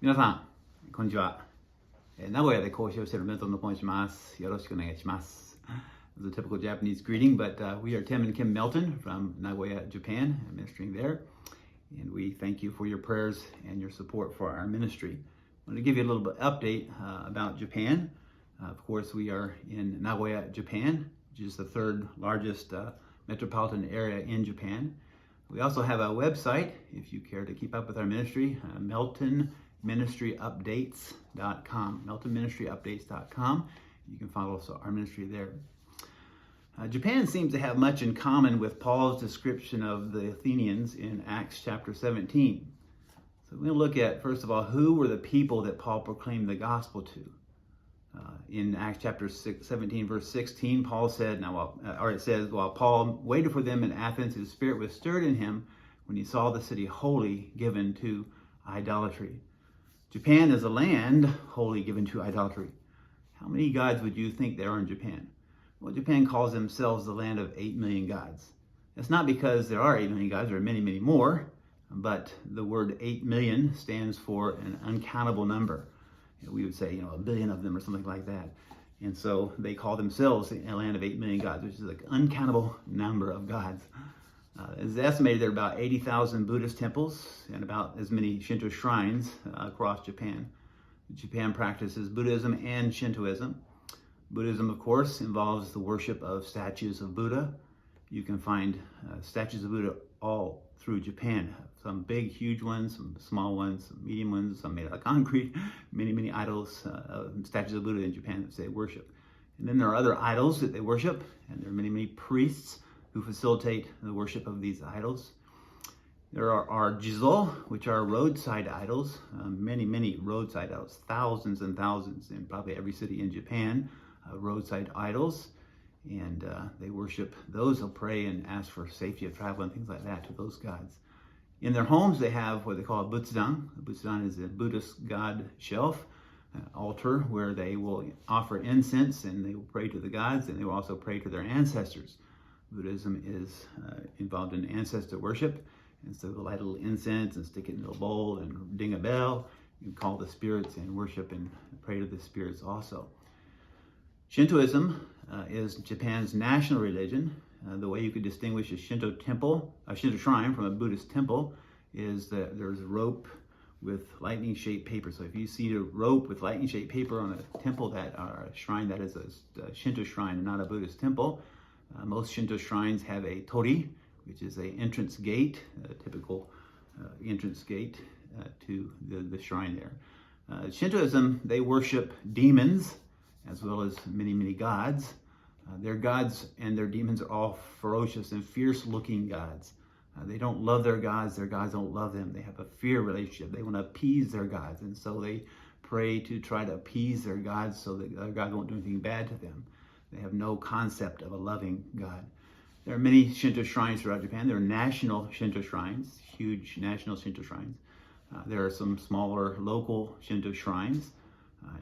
皆さん、こんにちは。名古屋で講師をしているメルトンと申します。よろしくお願いします。It's a typical Japanese greeting, but we are Tim and Kim Melton from Nagoya, Japan, ministering there. And we thank you for your prayers and your support for our ministry. I want to give you a little bit update about Japan. Of course, we are in Nagoya, Japan, which is the third largest metropolitan area in Japan. We also have a website, if you care to keep up with our ministry, meltonministryupdates.com, meltonministryupdates.com. You can follow our ministry there. Japan seems to have much in common with Paul's description of the Athenians in Acts chapter 17. So we're going to look at, first of all, who were the people that Paul proclaimed the gospel to. In Acts chapter 17, verse 16, Paul said, it says, while Paul waited for them in Athens, his spirit was stirred in him when he saw the city wholly given to idolatry. Japan is a land wholly given to idolatry. How many gods would you think there are in Japan? Well, Japan calls themselves the land of 8 million gods. It's not because there are 8 million gods, there are many, many more, but the word 8 million stands for an uncountable number. We would say, a billion of them or something like that. And so they call themselves a land of 8 million gods, which is an uncountable number of gods. It's estimated there are about 80,000 Buddhist temples and about as many Shinto shrines across Japan. Japan practices Buddhism and Shintoism. Buddhism, of course, involves the worship of statues of Buddha. You can find statues of Buddha all through Japan. Some big, huge ones, some small ones, some medium ones, some made out of concrete, many, many idols, statues of Buddha in Japan that they worship. And then there are other idols that they worship, and there are many, many priests who facilitate the worship of these idols. There are jizo, which are roadside idols, many, many roadside idols, thousands and thousands in probably every city in Japan, roadside idols. And they worship those who pray and ask for safety of travel and things like that to those gods. In their homes, they have what they call a butsudan. A butsudan is a Buddhist god shelf, an altar where they will offer incense and they will pray to the gods, and they will also pray to their ancestors. Buddhism is involved in ancestor worship, and so they'll light a little incense and stick it in a bowl and ding a bell. You call the spirits and worship and pray to the spirits also. Shintoism is Japan's national religion. The way you could distinguish a Shinto shrine from a Buddhist temple is that there's a rope with lightning-shaped paper. So if you see a rope with lightning-shaped paper on a temple or a shrine that is a Shinto shrine and not a Buddhist temple, most Shinto shrines have a tori, which is an entrance gate, a typical entrance gate to the shrine there. Shintoism, they worship demons as well as many, many gods. Their gods and their demons are all ferocious and fierce-looking gods. They don't love their gods don't love them. They have a fear relationship. They want to appease their gods, and so they pray to try to appease their gods so that their God won't do anything bad to them. They have no concept of a loving God. There are many Shinto shrines throughout Japan. There are national Shinto shrines, huge national Shinto shrines. There are some smaller local Shinto shrines.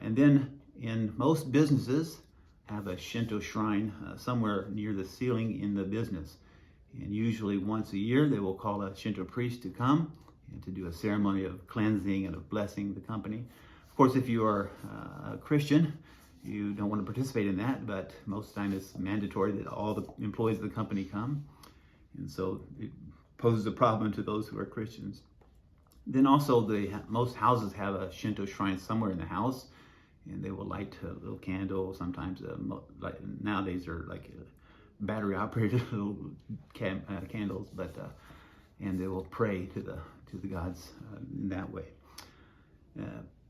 And then in most businesses, have a Shinto shrine somewhere near the ceiling in the business. And usually once a year, they will call a Shinto priest to come and to do a ceremony of cleansing and of blessing the company. Of course, if you are a Christian, you don't want to participate in that, but most of the time it's mandatory that all the employees of the company come. And so it poses a problem to those who are Christians. Then also most houses have a Shinto shrine somewhere in the house. And they will light a little candle. Sometimes, nowadays, they're like battery-operated little candles, and they will pray to the gods in that way.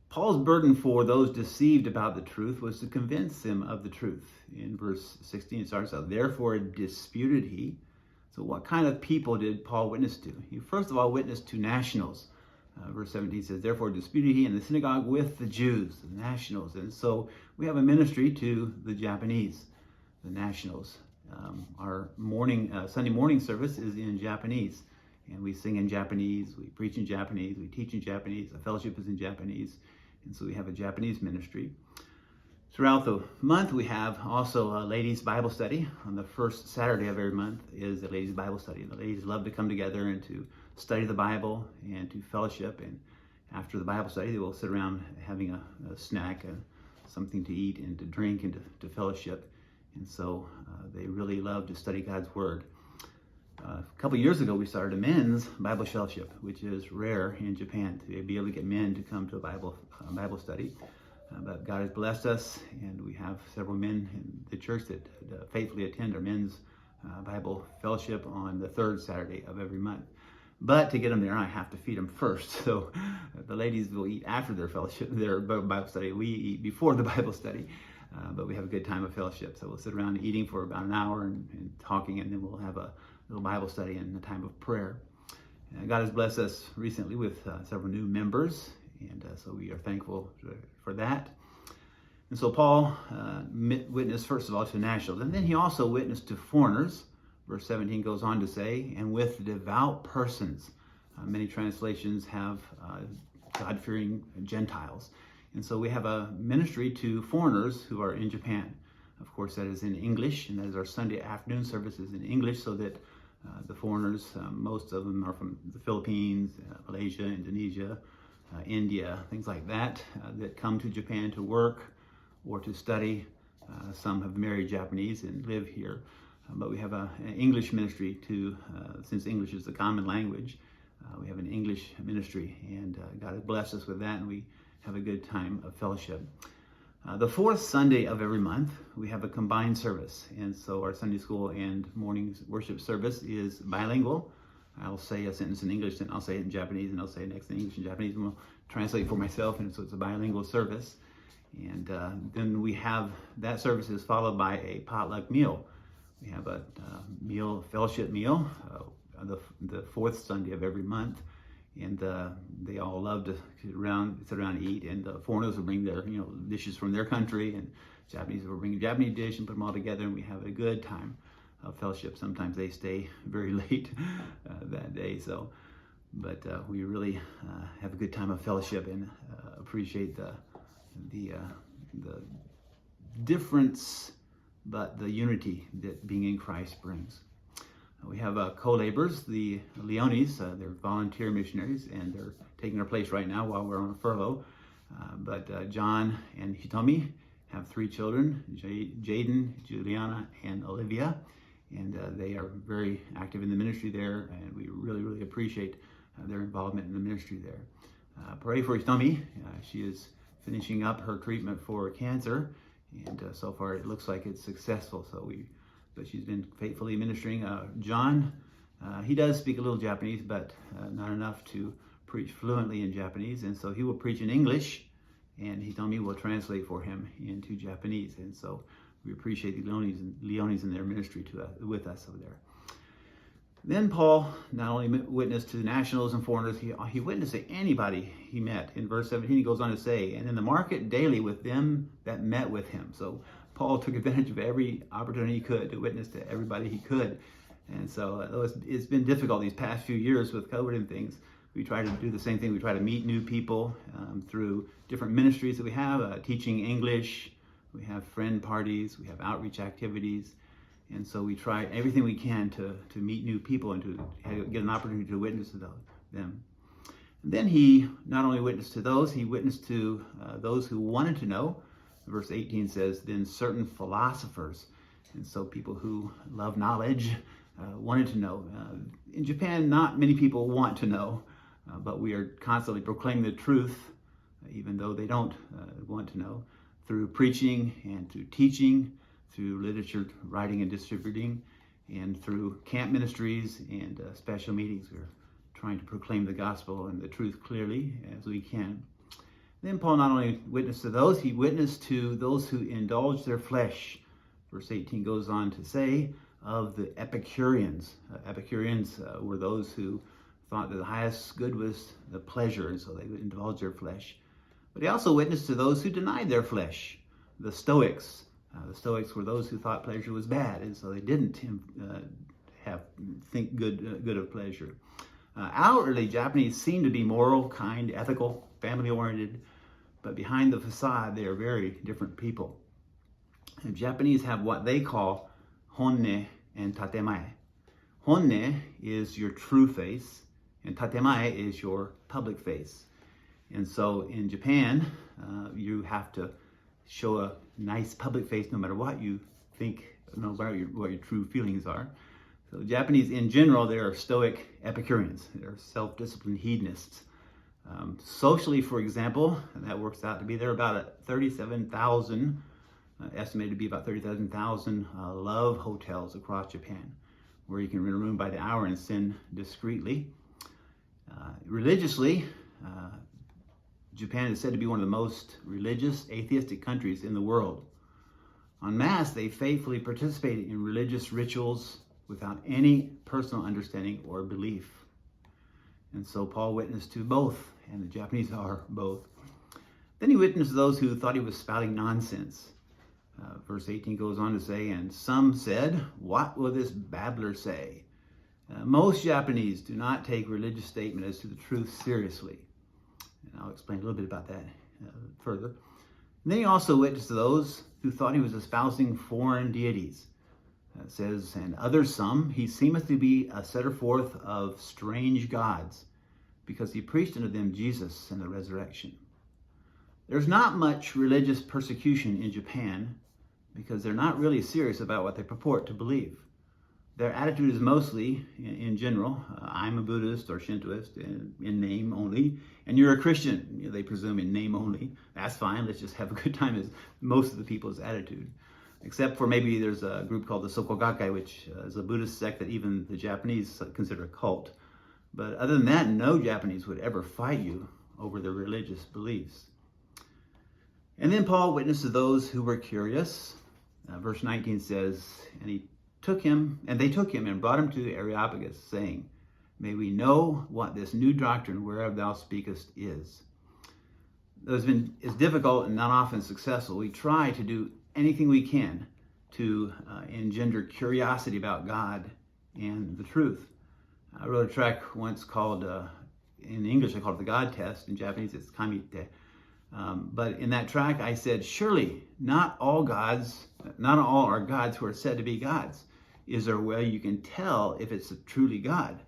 Paul's burden for those deceived about the truth was to convince them of the truth. In verse 16, it starts out, therefore disputed he. So what kind of people did Paul witness to? He first of all witnessed to nationals. Verse 17 says, therefore disputed he in the synagogue with the Jews, the nationals. And so we have a ministry to the Japanese, the nationals. Our Sunday morning service is in Japanese. And we sing in Japanese, we preach in Japanese, we teach in Japanese, the fellowship is in Japanese. And so we have a Japanese ministry. Throughout the month, we have also a ladies' Bible study. On the first Saturday of every month is the ladies' Bible study. And the ladies love to come together and to study the Bible and to fellowship after the Bible study, they will sit around having a snack, something to eat and to drink and to fellowship. And so they really love to study God's Word. A couple years ago, we started a men's Bible fellowship, which is rare in Japan to be able to get men to come to a Bible study. But God has blessed us, and we have several men in the church that faithfully attend our men's Bible fellowship on the third Saturday of every month. But to get them there, I have to feed them first. So the ladies will eat after their fellowship, their Bible study. We eat before the Bible study. But we have a good time of fellowship. So we'll sit around eating for about an hour and talking, and then we'll have a little Bible study and a time of prayer. God has blessed us recently with several new members, and so we are thankful for that. And so Paul witnessed, first of all, to nationals, and then he also witnessed to foreigners. Verse 17 goes on to say, and with devout persons. Many translations have God-fearing Gentiles. And so we have a ministry to foreigners who are in Japan. Of course, that is in English, and that is our Sunday afternoon services in English, so that the foreigners, most of them are from the Philippines, Malaysia, Indonesia, India, things like that, that come to Japan to work or to study. Some have married Japanese and live here. But we have an English ministry since English is the common language, we have an English ministry, and God has blessed us with that, and we have a good time of fellowship. The fourth Sunday of every month, we have a combined service. And so our Sunday school and morning worship service is bilingual. I'll say a sentence in English, and I'll say it in Japanese, and I'll say it next in English and Japanese, and we'll translate for myself, and so it's a bilingual service. And then we have, that service is followed by a potluck meal. We have a fellowship meal, the fourth Sunday of every month. And they all love to sit around and eat. And the foreigners will bring their dishes from their country, and Japanese will bring a Japanese dish and put them all together, and we have a good time of fellowship. Sometimes they stay very late that day. But we really have a good time of fellowship and appreciate the difference, but the unity that being in Christ brings. We have co-laborers, the Leones. They're volunteer missionaries, and they're taking their place right now while we're on furlough. But John and Hitomi have 3 children, Jaden, Juliana, and Olivia. And they are very active in the ministry there, and we really, really appreciate their involvement in the ministry there. Pray for Hitomi. She is finishing up her treatment for cancer, and so far it looks like it's successful. But she's been faithfully ministering. John, he does speak a little Japanese, but not enough to preach fluently in Japanese. And so he will preach in English, and Hitomi will translate for him into Japanese. And so we appreciate the Leones in their ministry with us over there. Then Paul not only witnessed to nationals and foreigners, he witnessed to anybody he met. In verse 17, he goes on to say, and in the market daily with them that met with him. So Paul took advantage of every opportunity he could to witness to everybody he could. And so it's been difficult these past few years with COVID and things. We try to do the same thing. We try to meet new people through different ministries that we have, teaching English. We have friend parties. We have outreach activities. And so we try everything we can to meet new people and to get an opportunity to witness to them. And then he not only witnessed to those, he witnessed to those who wanted to know. Verse 18 says, then certain philosophers, and so people who love knowledge, wanted to know. In Japan, not many people want to know, but we are constantly proclaiming the truth, even though they don't want to know, through preaching and through teaching, through literature writing and distributing, and through camp ministries and special meetings. We're trying to proclaim the gospel and the truth clearly as we can. Then Paul not only witnessed to those, he witnessed to those who indulge their flesh. Verse 18 goes on to say of the Epicureans. Epicureans were those who thought that the highest good was the pleasure, and so they would indulge their flesh. But he also witnessed to those who denied their flesh, the Stoics. The Stoics were those who thought pleasure was bad, and so they didn't think good of pleasure. Outwardly, Japanese seem to be moral, kind, ethical, family-oriented, but behind the facade, they are very different people. And Japanese have what they call honne and tatemae. Honne is your true face, and tatemae is your public face. And so in Japan, you have to show a nice public face no matter what you think, no matter what your true feelings are. So Japanese in general, they are stoic Epicureans. They're self-disciplined hedonists. Socially, for example, and that works out to be, there are about 37,000, estimated to be about 37,000 love hotels across Japan, where you can rent a room by the hour and sin discreetly. Religiously, Japan is said to be one of the most religious atheistic countries in the world. En masse, they faithfully participate in religious rituals without any personal understanding or belief. And so Paul witnessed to both, and the Japanese are both. Then he witnessed to those who thought he was spouting nonsense. Verse 18 goes on to say, and some said, what will this babbler say? Most Japanese do not take religious statement as to the truth seriously. And I'll explain a little bit about that further. And then he also witnessed to those who thought he was espousing foreign deities. It says, and others some, he seemeth to be a setter forth of strange gods, because he preached unto them Jesus and the resurrection. There's not much religious persecution in Japan, because they're not really serious about what they purport to believe. Their attitude is mostly, in general, I'm a Buddhist or Shintoist in name only, and you're a Christian, they presume in name only. That's fine, let's just have a good time, is most of the people's attitude. Except for maybe there's a group called the Sokogakai, which is a Buddhist sect that even the Japanese consider a cult. But other than that, no Japanese would ever fight you over their religious beliefs. And then Paul witnessed to those who were curious. Verse 19 says, and they took him and brought him to Areopagus, saying, may we know what this new doctrine whereof thou speakest is. It's difficult and not often successful. We try to do anything we can to engender curiosity about God and the truth. I wrote a track once called, in English I call it the God Test, in Japanese it's Kamite. But in that track I said, surely not all are gods who are said to be gods. Is there a way you can tell if it's truly God?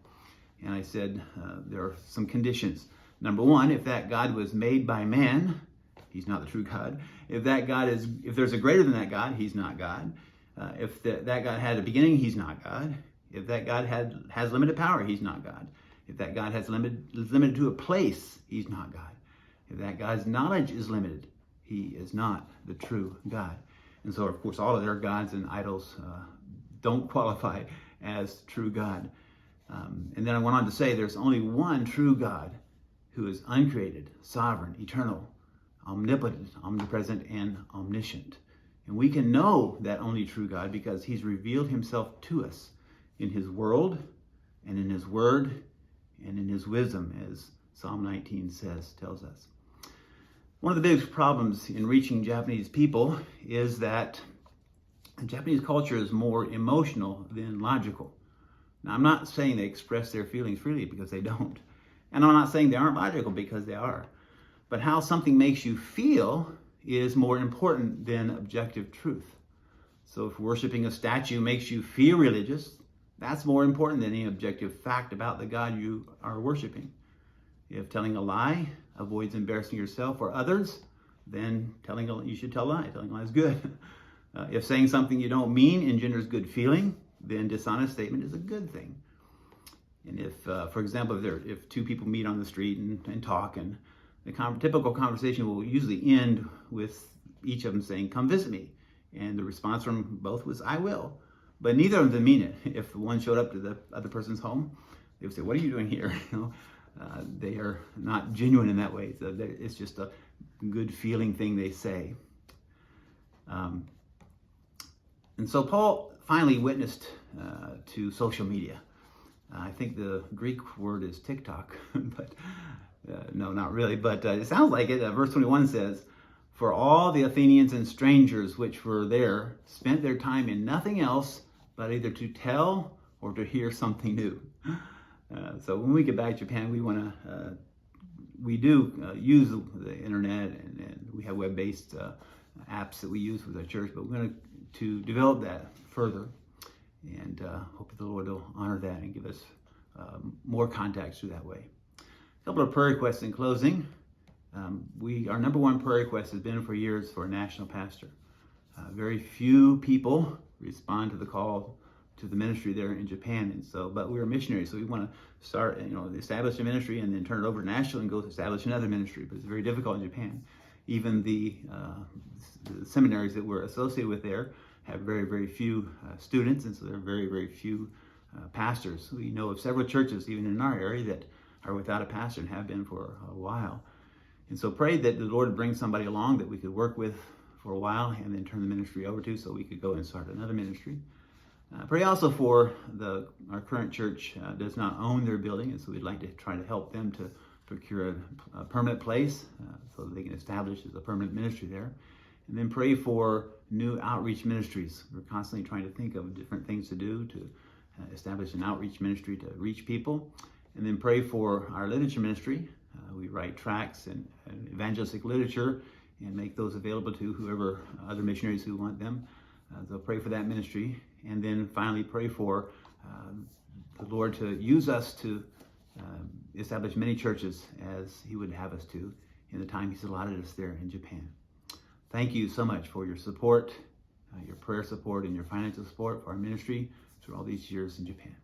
And I said there are some conditions. Number one, if that God was made by man, he's not the true God. If there's a greater than that God, he's not God. If that God had a beginning, he's not God. If that God has limited power, he's not God. If that God is limited to a place, he's not God. If that God's knowledge is limited, he is not the true God. And so, of course, all of their gods and idols don't qualify as true God. And then I went on to say there's only one true God who is uncreated, sovereign, eternal, omnipotent, omnipresent, and omniscient. And we can know that only true God because he's revealed himself to us in his world and in his word and in his wisdom, as Psalm 19 tells us. One of the biggest problems in reaching Japanese people is that Japanese culture is more emotional than logical. Now, I'm not saying they express their feelings freely, because they don't. And I'm not saying they aren't logical, because they are. But how something makes you feel is more important than objective truth. So if worshiping a statue makes you feel religious, that's more important than any objective fact about the God you are worshiping. If telling a lie avoids embarrassing yourself or others, then you should tell a lie. Telling a lie is good. If saying something you don't mean engenders good feeling, then dishonest statement is a good thing. And if, for example, if two people meet on the street and talk, and the typical conversation will usually end with each of them saying, come visit me. And the response from both was, I will. But neither of them mean it. If one showed up to the other person's home, they would say, what are you doing here? They are not genuine in that way. So it's just a good feeling thing they say. And so Paul finally witnessed to social media. I think the Greek word is TikTok, but no, not really. But it sounds like it. Verse 21 says, for all the Athenians and strangers which were there spent their time in nothing else but either to tell or to hear something new. So when we get back to Japan, we do use the internet, and we have web-based apps that we use with our church, but we're going to develop that further, and hope the Lord will honor that and give us more contacts through that way. A couple of prayer requests in closing. Our number one prayer request has been for years for a national pastor. Very few people respond to the call to the ministry there in Japan, and so, but we're missionaries, so we want to start, establish a ministry and then turn it over to national and go to establish another ministry. But it's very difficult in Japan. Even the seminaries that we're associated with there have very, very few students, and so there are very, very few pastors. We know of several churches, even in our area, that are without a pastor and have been for a while. And so prayed that the Lord would bring somebody along that we could work with for a while and then turn the ministry over to, so we could go and start another ministry. Pray also for our current church does not own their building, and so we'd like to try to help them to procure a permanent place so that they can establish as a permanent ministry there. And then pray for new outreach ministries. We're constantly trying to think of different things to do to establish an outreach ministry to reach people. And then pray for our literature ministry. We write tracts and evangelistic literature and make those available to whoever, other missionaries who want them. So pray for that ministry. And then finally pray for the Lord to use us to establish many churches as He would have us to in the time He's allotted us there in Japan. Thank you so much for your support, your prayer support, and your financial support for our ministry through all these years in Japan.